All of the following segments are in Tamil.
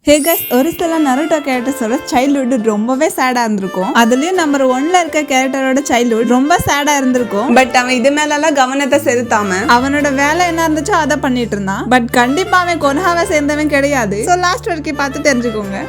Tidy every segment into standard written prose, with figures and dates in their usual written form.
ஹே கைஸ், ஒரு சில நருட்டோ கேரக்டர்ஸோட சைல்ட்ஹுட் ரொம்பவே சேடா இருந்திருக்கும். அதுலயும் நம்பர் 1ல இருக்க கேரக்டரோட சைல்ட்ஹுட் ரொம்ப சேடா இருந்திருக்கும். பட் அவன் இது மேல எல்லாம் கவனத்தை செலுத்தாம அவனோட வேலை என்ன இருந்துச்சோ அதை பண்ணிட்டு இருந்தான். பட் கண்டிப்பா அவன் கொன்ஹாவை சேர்ந்தவன் கிடையாது. சோ லாஸ்ட் வரைக்கும் பார்த்து தெரிஞ்சுக்கோங்க.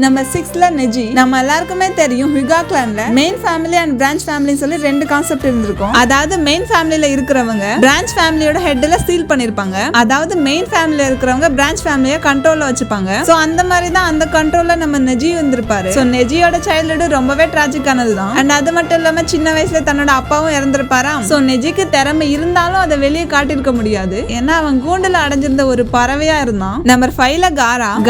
நம்பர் 6ல நெஜி. நம்ம எல்லாருக்குமே தெரியும் ஹிகா கிளான்ல main family and branch family சொல்லி ரெண்டு கான்செப்ட் இருந்திருக்கும். அதாவது மெயின் ஃபேமிலில இருக்கிறவங்க பிரான்ச் ஃபேமிலியோட ஹெட்ல சீல் பண்ணிருப்பாங்க. அதாவது மெயின் ஃபேமிலில இருக்கிறவங்க பிரான்ச் ஃபேமிலிய கண்ட்ரோல்ல வச்சுப்பாங்க. சோ அந்த மாதிரி தான் அந்த கண்ட்ரோல்ல நம்ம நெஜி வந்திருப்பாரு. சோ நெஜியோட சைல்ட்ஹுட் ரொம்பவே டிராஜிக்கானது தான். அண்ட் அது மட்டும் இல்லாம சின்ன வயசுல தன்னோட அப்பாவும் இறந்திருப்பாராம். சோ நெஜிக்கு திறமை இருந்தாலும் அதை வெளியே காட்டிருக்க முடியாது. ஏன்னா அவன் கூண்டுல அடைஞ்சிருந்த ஒரு பறவையா இருந்தான். நம்பர் 5ல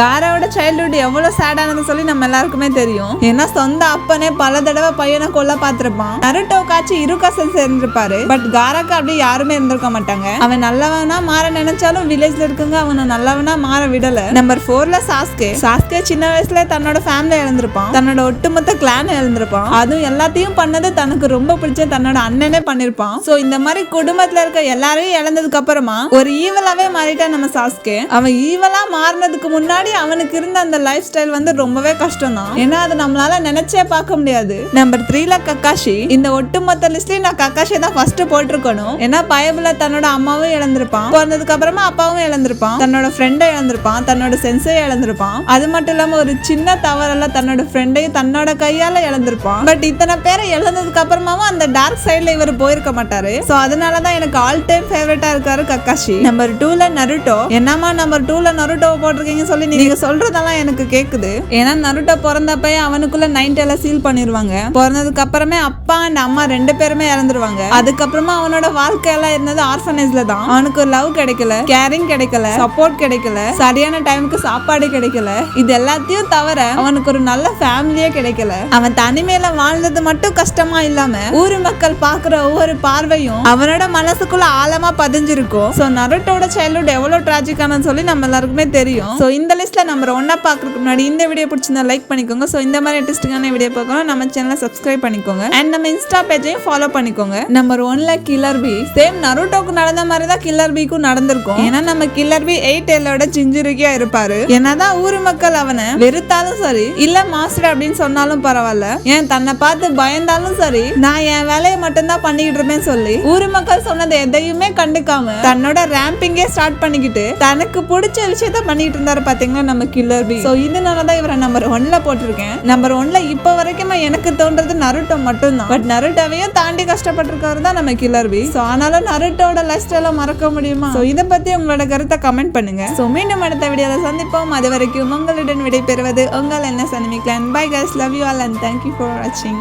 காராவோட சைல்ட்ஹுட் எவ்வளவு சேடான சொல்லி நம்ம எல்லாருக்குமே தெரியும். ஏன்னா சொந்த அப்பனே பல தடவை பையனை கொல்ல பார்த்திருப்பான். நருட்டோக்காச்சு இருகா சென்ஸ் இருந்திருப்பாரு. பட் காராக்கு அப்படி யாருமே இருந்திருக்க மாட்டாங்க. அவன் நல்லவனா மாற நினைச்சாலும் வில்லேஜ்ல இருக்குங்க அவனை நல்லவனா மாற விடல. நம்பர் 4ல சாஸ்கே சின்ன வயசுல தன்னோட ஃபேமிலி இழந்திருப்பான். தன்னோட ஒட்டுமொத்த கிளான் இழந்திருப்பான். அதுவும் எல்லாத்தையும் பண்ணது தனக்கு ரொம்ப பிடிச்ச தன்னோட அண்ணனே பண்ணிருப்பான். சோ இந்த மாதிரி குடும்பத்துல இருக்க எல்லாரையும் இழந்ததுக்கு அப்புறமா ஒரு ஈவலாவே மாறிட்டான் நம்ம சாஸ்கே. அவன் ஈவலா மாறினதுக்கு முன்னாடி அவனுக்கு இருந்த அந்த லைஃப் ஸ்டைல் வந்து ரொம்பவே கஷ்டம் தான். ஏன்னா அதை நம்மளால நினைச்சே பார்க்க முடியாது. நம்பர் 3ல கக்காஷி. இந்த ஒட்டுமொத்த லிஸ்ட்லயும் நான் கக்காஷி தான் ஃபர்ஸ்ட் போட்டிருக்கணும். ஏன்னா பயபுல தன்னோட அம்மாவும் இழந்திருப்பான். பிறந்ததுக்கு அப்புறமா அப்பாவும் இழந்திருப்பான். தன்னோட ஃப்ரெண்டை இழந்திருப்பான். தன்னோட சென்ஸை இழந்திருப்பான். அது மட்டும் இல்லாம ஒரு சின்ன தவறெல்லாம் தன்னோட ஃப்ரெண்டையும் தன்னோட கையால இழந்திருப்பான். பட் இத்தனை பேரை இழந்ததுக்கு அப்புறமாவும் அந்த டார்க் சைட்ல இவர் போயிருக்க மாட்டாரு. சோ அதனாலதான் எனக்கு ஆல் டைம் ஃபேவரட்டா இருக்காரு கக்காஷி. நம்பர் 2ல நருட்டோ. என்னமா நம்பர் 2ல நருட்டோ போட்டிருக்கீங்க சொல்லி நீங்க சொல்றதெல்லாம் எனக்கு கேக்குது. ஏன்னா நருட்டோ பிறந்தப்ப அவனுக்குள்ள 9 டேல சீல் பண்ணிருவாங்க. பிறந்ததுக்கு அப்புறமே அப்பா அண்ட் அம்மா ரெண்டு பேருமே இறந்துருவாங்க. அதுக்கப்புறமா அவனோட வாழ்க்கையெல்லாம் இருந்தது ஆர்ஃபனேஜ்ல தான். அவனுக்கு லவ் கிடைக்கல, கேரிங் கிடைக்கல, சப்போர்ட் கிடைக்கல, சரியான டைமுக்கு சாப்பாடு கிடைக்கல. இது எல்லாத்தையும் தவிர அவனுக்கு ஒரு நல்ல ஃபேமிலியே கிடைக்கல. அவன் தனிமையில வாழ்ந்தது மட்டும் கஷ்டமா இல்லாம ஊர் மக்கள் பாக்குற ஒவ்வொரு பார்வையும் அவனோட மனசுக்குள்ள ஆழமா பதிஞ்சிருக்கும். சோ நருட்டோட சைல்ட்ஹுட் எவ்வளவு டிராஜிக்கானு சொல்லி நம்ம எல்லாருக்குமே தெரியும். சோ இந்த லிஸ்ட்ல நம்பர் 1 பாக்குறதுக்கு முன்னாடி இந்த வீடியோ பிடிச்சிருந்தா லைக் பண்ணிக்கோங்க. சோ இந்த மாதிரி இன்ட்ரெஸ்டிங்கான வீடியோ பார்க்கணும் நம்ம சேனலை சப்ஸ்கிரைப் பண்ணிக்கோங்க. அண்ட் நம்ம இன்ஸ்டா பேஜையும் ஃபாலோ பண்ணிக்கோங்க. நம்பர் 1ல கில்லர் பி. சேம் நருட்டோக்கு நடந்த மாதிரி தான் கில்லர் பிக்கும் நடந்திருக்கும். ஏன்னா நம்ம கில்லர் பி 8 டேலோட சிஞ்சுரிக்கியா இருப்பாரு. என்னதான் ஊர் மக்கள் அவனை வெறுத்தாலும் சரி, இல்ல மாஸ்டர் அப்படின்னு சொன்னாலும் பரவாயில்ல, ஏன் தன்னை பார்த்து பயந்தாலும் சரி, நான் என் வேலையை மட்டும்தான் பண்ணிக்கிட்டு இருப்பேன் சொல்லி ஊர் மக்கள் சொன்னது எதையுமே கண்டுக்காம தன்னோட ரேம்பிங்கே ஸ்டார்ட் பண்ணிக்கிட்டு தனக்கு பிடிச்ச விஷயத்த பண்ணிட்டு இருந்தாரு பாத்தீங்களா நம்ம கில்லர் பி. சோ இதனாலதான் இவரை நம்பர் 1ல போட்டிருக்கேன். நம்பர் 1ல இப்ப வரைக்கும் எனக்கு தோன்றது நருட்டோ மட்டும்தான். பட் நருட்டோவையும் தாண்டி கஷ்டப்பட்டிருக்காரு தான் நம்ம கில்லர் பி. சோ ஆனாலும் நருட்டோட லைஃப் ஸ்டைல மறக்க முடியுமா? சோ இத பத்தி உங்களோட கருத்தை கமெண்ட் பண்ணுங்க. சோ மீண்டும் அடுத்த வீடியோல சந்திப்போம். அது வரைக்கும் உங்களுடன் விடை பெறுவது உங்கள் NS Anime Clan. Bye guys, love you all and thank you for watching.